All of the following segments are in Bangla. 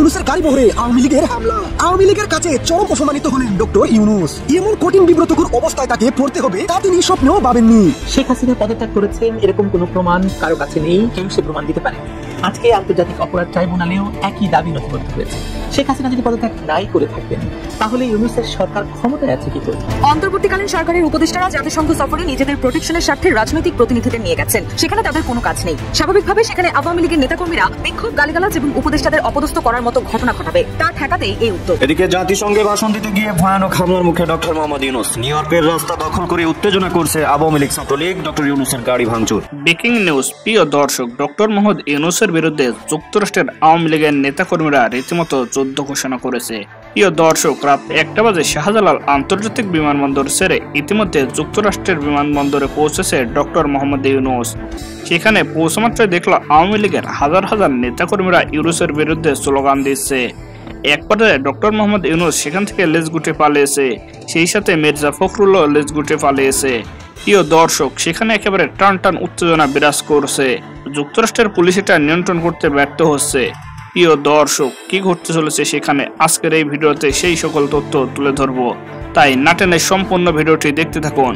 ইউনূসের গাড়ি বহরে আওয়ামী লীগের হামলা। আওয়ামী লীগের কাছে চরম অপমানিত হলেন ডক্টর ইউনূস। এমন কঠিন বিব্রতকর অবস্থায় তাকে পড়তে হবে তা তিনি স্বপ্নেও ভাবেননি। শেখ হাসিনা পদত্যাগ করেছেন এরকম কোনো প্রমাণ কারো কাছে নেই, কেউ সে প্রমাণ দিতে পারে। আজকে আন্তর্জাতিক অপরাধ ট্রাইব্যুনালেও একই দাবি নথিবদ্ধ হয়েছে। শেখ হাসিনা যদি পদত্যাগ নাই করে থাকতেন তাহলে ইউনূসের সরকার ক্ষমতায় আছে কি করে? অন্তর্বর্তীকালীন সরকারের উপদেষ্টারা জাতিসংঘ সফরে নিজেদের প্রোটেকশনের স্বার্থে রাজনৈতিক প্রতিনিধিদের নিয়ে গেছেন, সেখানে তাদের কোনো কাজ নেই। স্বাভাবিকভাবে সেখানে আওয়ামী লীগের নেতাকর্মীরা বিক্ষোভ, গালিগালাজ এবং উপদেষ্টাদের অপদস্থ করার মতো ঘটনা ঘটাবে, তা ঠেকাতেই এই উদ্যোগ। এদিকে জাতিসংঘে ভাষণ দিতে গিয়ে ভয়ানক হামলার মুখে ডক্টর মোহাম্মদ ইউনূস। নিউ ইয়র্কের রাস্তা দখল করে উত্তেজনা করছে আওয়ামী লীগ ছাত্রলীগ। ডক্টর ইউনূসের গাড়ি ভাঙচুর। Breaking news. প্রিয় দর্শক, ডক্টর মোহাম্মদ ইউনূসের বিরুদ্ধে যুক্তরাষ্ট্রের আওয়ামী লীগের নেতাকর্মীরা রীতিমতো যুদ্ধ ঘোষণা করেছে। প্রিয় দর্শক, রাত 1টা বাজে শাহজালাল আন্তর্জাতিক বিমানবন্দর ছেড়ে ইতিমধ্যে যুক্তরাষ্ট্রের বিমানবন্দরে পৌঁছেছে ডক্টর মোহাম্মদ ইউনূস। সেখানে পৌঁছামাত্রই দেখল আওয়ামী লীগের হাজার হাজার নেতাকর্মীরা ইউনূসের বিরুদ্ধে স্লোগান দিচ্ছে। এক পর্যায়ে ডক্টর মোহাম্মদ ইউনূস সেখান থেকে লেজ গুটে পালিয়েছে, সেই সাথে মির্জা ফখরুলও লেজ গুটে পালিয়েছে। প্রিয় দর্শক, সেখানে একেবারে টান টান উত্তেজনা বিরাজ করছে। যুক্তরাষ্ট্রের পুলিশ এটা নিয়ন্ত্রণ করতে ব্যর্থ হচ্ছে। প্রিয় দর্শক, কি ঘটতে চলেছে সেখানে আজকের এই ভিডিওতে সেই সকল তথ্য তুলে ধরবো, তাই না টেনে সম্পূর্ণ ভিডিওটি দেখতে থাকুন।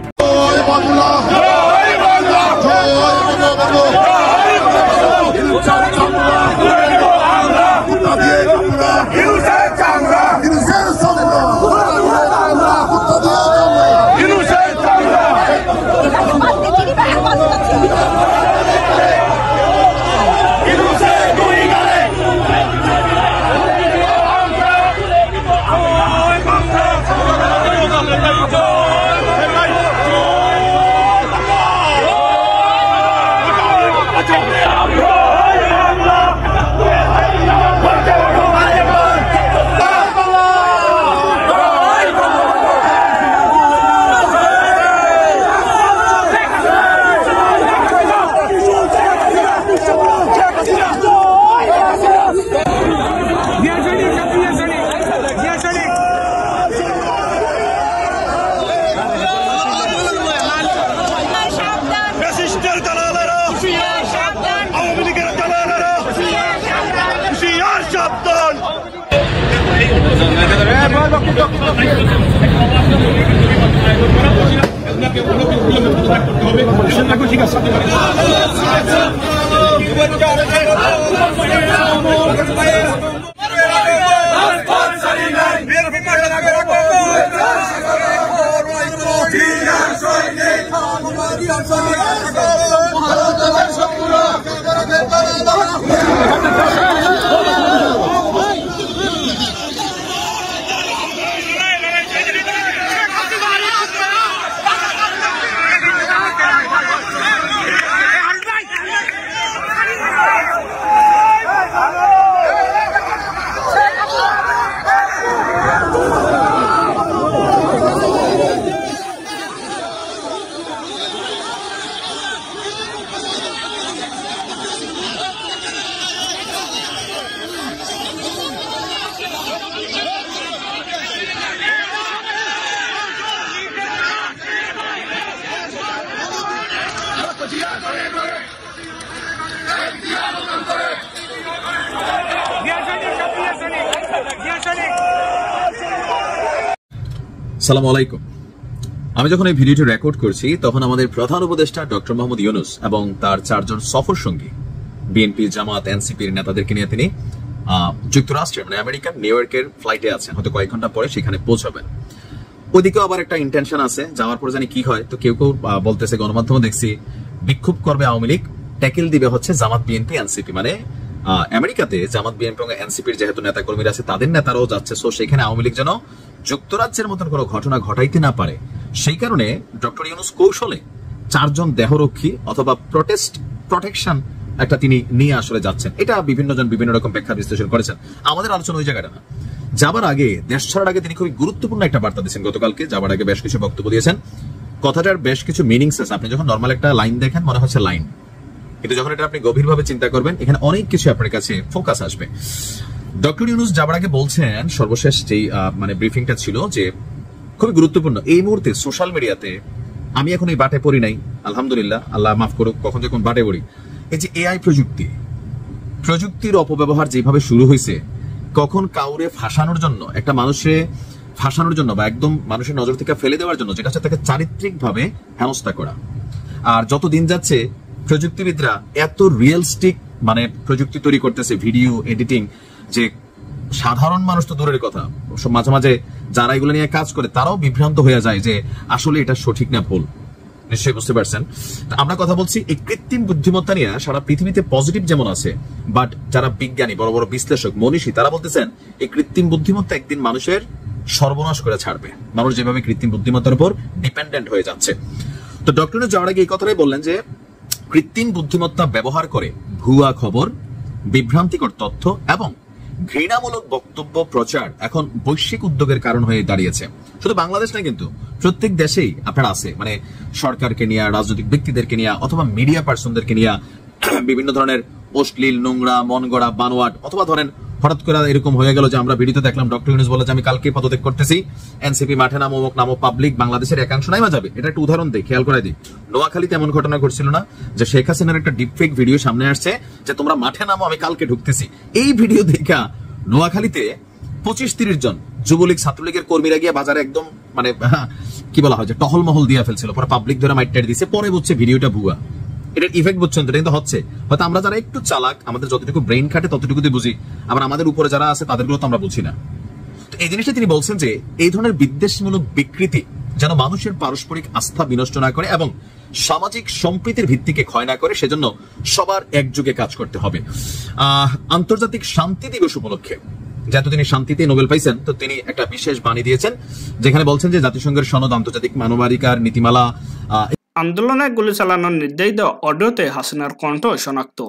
আসসালামু আলাইকুম। আমি যখন এই ভিডিওটি রেকর্ড করছি তখন আমাদের প্রধান উপদেষ্টা ডক্টর মোহাম্মদ ইউনূস এবং তার 4 জন সফর সঙ্গী বিএনপি, জামাত, এনসিপির নেতাদেরকে নিয়ে তিনি যুক্তরাষ্ট্রের মানে আমেরিকার নিউ ইয়র্কের ফ্লাইটে আছেন। হয়তো কয়েক ঘন্টা পরে সেখানে পৌঁছাবেন। ওইদিকেও আবার একটা ইন্টেনশন আছে, যাওয়ার পর জানি কি হয়। তো কেউ কেউ বলতেছে, গণমাধ্যমে দেখছি, বিক্ষোভ করবে আওয়ামী লীগ, ট্যাকেল দিবে হচ্ছে জামাত, বিএনপি, এনসিপি। মানে আমেরিকাতে জামাত, বিএনপি এবং এনসিপির যেহেতু নেতাকর্মীরা আছে তাদের নেতারাও যাচ্ছে। সো সেখানে আওয়ামী লীগ যেন যুক্তরাজ্যের মতন কোনো ঘটনা ঘটাইতে না পারে, সেই কারণে ডক্টর ইউনূস কৌশলে 4 জন দেহরক্ষী অথবা প্রোটেকশন একটা তিনি নিয়ে আসলে যাচ্ছেন। এটা বিভিন্ন জন বিভিন্ন রকম ব্যাখ্যা বিশ্লেষণ করেছেন। আমাদের আলোচনা ওই জায়গাটা না। যাবার আগে, দেশ ছাড়ার আগে তিনি খুবই গুরুত্বপূর্ণ একটা বার্তা দিয়েছেন গতকালকে। যাবার আগে বেশ কিছু বক্তব্য দিয়েছেন। কথাটার বেশ কিছু মিনিংস আছে। আপনি যখন নর্মাল একটা লাইন দেখেন মনে হচ্ছে লাইন, কিন্তু যখন এটা আপনি গভীরভাবে চিন্তা করবেন এখানে অনেক কিছু আপনার কাছে ফোকাস আসবে। ডক্টর ইউনূস যাবার আগে বলছেন, সর্বশেষ যেই মানে ব্রিফিংটা ছিল, যে খুবই গুরুত্বপূর্ণ এই মুহূর্তে সোশ্যাল মিডিয়াতে, আমি এখন এই বাটে পড়ি নাই, আলহামদুলিল্লাহ, আল্লাহ মাফ করুক, কখন যখন বাটে পড়ি, এই যে এআই প্রযুক্তির অপব্যবহার যেভাবে শুরু হয়েছে, কখন কাউরে ফাঁসানোর জন্য, একটা মানুষে ফাঁসানোর জন্য বা একদম মানুষের নজর থেকে ফেলে দেওয়ার জন্য, যেটা হচ্ছে তাকে চারিত্রিকভাবে হেনস্থা করা। আর যত দিন যাচ্ছে প্রযুক্তিবিদরা এত রিয়েলিস্টিক মানে প্রযুক্তি তৈরি করতেছে, ভিডিও এডিটিং, যে সাধারণ মানুষ তো দূরের কথা, মাঝে মাঝে যারা এগুলো নিয়ে কাজ করে তারাও বিভ্রান্ত হয়ে যায় যে আসলে এটা সঠিক না ভুল। নিশ্চয়ই বুঝতে পারছেন। আমরা কথা বলছি এই কৃত্রিম বুদ্ধিমত্তা নিয়ে সারা পৃথিবীতে পজিটিভ যেমন আছে, বাট যারা বিজ্ঞানী, বড় বড় বিশ্লেষক, মনীষী, তারা বলতেছেন এই কৃত্রিম বুদ্ধিমত্তা একদিন মানুষের সর্বনাশ করে ছাড়বে। মানুষ যেভাবে কৃত্রিম বুদ্ধিমত্তার উপর ডিপেন্ডেন্ট হয়ে যাচ্ছে। তো ডক্টর যাওয়ার আগে এই কথাটাই বললেন যে কৃত্রিম বুদ্ধিমত্তা ব্যবহার করে ভুয়া খবর, বিভ্রান্তিকর তথ্য এবং ঘৃণামূলক বক্তব্য প্রচার এখন বৈশ্বিক উদ্যোগের কারণ হয়ে দাঁড়িয়েছে। শুধু বাংলাদেশ নয়, কিন্তু প্রত্যেক দেশেই আপনার আছে, মানে সরকারকে নিয়ে, রাজনৈতিক ব্যক্তিদেরকে নিয়ে অথবা মিডিয়া পার্সনদেরকে নিয়ে বিভিন্ন ধরনের অশ্লীল, নোংরা, মন গড়া, বানোয়াট, অথবা ধরেন হঠাৎ করে এরকম হয়ে গেল যে আমরা ভিডিওতে দেখলাম ডক্টর ইউনূস বলে যে আমি কালকে পদত্যাগ করতেছি, এনসিপি মাঠে নামো পাবলিক বাংলাদেশের একাংশ নাইমা যাবে। এটা একটা উদাহরণ দিই, খেয়াল করে দিই। নোয়াখালীতে এমন ঘটনা ঘটছিল না যে শেখ হাসিনার একটা ডিপফেক ভিডিও সামনে আসছে যে তোমরা মাঠে নামো, আমি কালকে ঢুকতেছি। এই ভিডিও দেখা নোয়াখালীতে 25-30 জন যুবলীগ ছাত্রলীগের কর্মীরা গিয়ে বাজারে একদম মানে কি বলা হয় যে টহল মহল দিয়ে ফেলছিল। পরে পাবলিক ধরে মাইট দিছে, পরে বুঝছে ভিডিওটা ভুয়া। এটার ইফেক্ট বুঝছেন তো? এটা কিন্তু হচ্ছে। হয়তো আমরা যারা একটু চালাক, আমাদের যতটুকু ব্রেইন খাটে ততটুকুতে বুঝি, আবার আমাদের উপরে যারা আছে তাদেরগুলো তো আমরা বুঝি না। তো এই জিনিসটা তিনি বলছেন যে এই ধরনের বিদ্বেষমূলক বিকৃতি যেন মানুষের পারস্পরিক আস্থা বিনষ্ট না করে এবং সামাজিক সম্প্রীতির ভিত্তিকে ক্ষয় না করে, সেজন্য সবার একযোগে কাজ করতে হবে। আন্তর্জাতিক শান্তি দিবস উপলক্ষে, যেহেতু তিনি শান্তিতে নোবেল পাইছেন, তো তিনি একটা বিশেষ বাণী দিয়েছেন যেখানে বলছেন যে জাতিসংঘের সনদ, আন্তর্জাতিক মানবাধিকার নীতিমালা। আন্দোলনে গুলি চালানোর নির্দেশ দেওয়া অডিওতে হাসিনার কণ্ঠ শনাক্ত।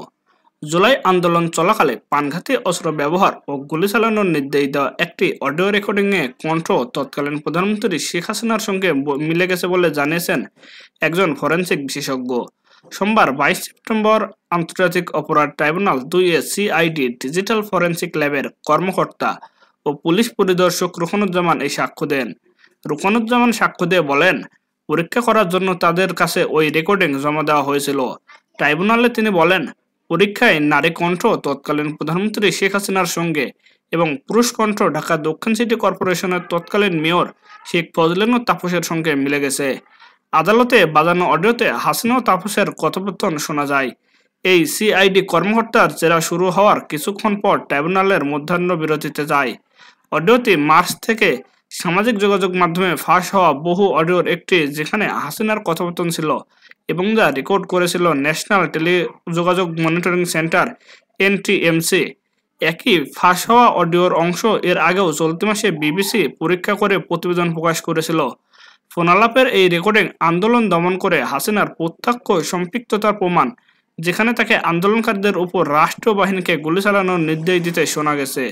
জুলাই আন্দোলন চলাকালে প্রাণঘাতী অস্ত্র ব্যবহার ও গুলি চালানোর নির্দেশ দেওয়া একটি অডিও রেকর্ডিংয়ে কণ্ঠ তৎকালীন প্রধানমন্ত্রী শেখ হাসিনার সঙ্গে মিলে গেছে বলে জানিয়েছেন একজন ফরেনসিক বিশেষজ্ঞ। সোমবার 22 সেপ্টেম্বর আন্তর্জাতিক অপরাধ ট্রাইব্যুনাল 2-এ সিআইডি ডিজিটাল ফরেনসিক ল্যাবের কর্মকর্তা ও পুলিশ পরিদর্শক রুকনুজ্জামান এই সাক্ষ্য দেন। রুকনুজ্জামান সাক্ষ্য দিয়ে বলেন, পরীক্ষা করার জন্য তাদের কাছে ওই রেকর্ডিং জমা দেওয়া হয়েছিল। ট্রাইব্যুনালে তিনি বলেন, পরীক্ষায় নারী কণ্ঠ তৎকালীন প্রধানমন্ত্রী শেখ হাসিনার সঙ্গে এবং পুরুষ কণ্ঠ ঢাকা দক্ষিণ সিটি কর্পোরেশনের তৎকালীন মেয়র শেখ ফজলেন ও তাপসের সঙ্গে মিলে গেছে। আদালতে বাজানো অডিওতে হাসিনা ও তাপসের কথোপকথন শোনা যায়। এই সিআইডি কর্মকর্তার জেরা শুরু হওয়ার কিছুক্ষণ পর ট্রাইব্যুনালের মধ্যাহ্ন বিরতিতে যায়। অডিওটি মার্চ থেকে সামাজিক যোগাযোগ মাধ্যমে ফাঁস হওয়া বহু অডিওর একটি, যেখানে হাসিনার কথোপকথন ছিল এবং যা রেকর্ড করেছিল ন্যাশনাল টেলিযোগাযোগ মনিটরিং সেন্টার NTMC। একই ফাঁস হওয়া অডিওর অংশ এর আগেও চলতি মাসে বিবিসি পরীক্ষা করে প্রতিবেদন প্রকাশ করেছিল। ফোনালাপের এই রেকর্ডিং আন্দোলন দমন করে হাসিনার প্রত্যক্ষ সম্পৃক্ততার প্রমাণ, যেখানে তাকে আন্দোলনকারীদের উপর রাষ্ট্রীয় বাহিনীকে গুলি চালানোর নির্দেশ দিতে শোনা গেছে।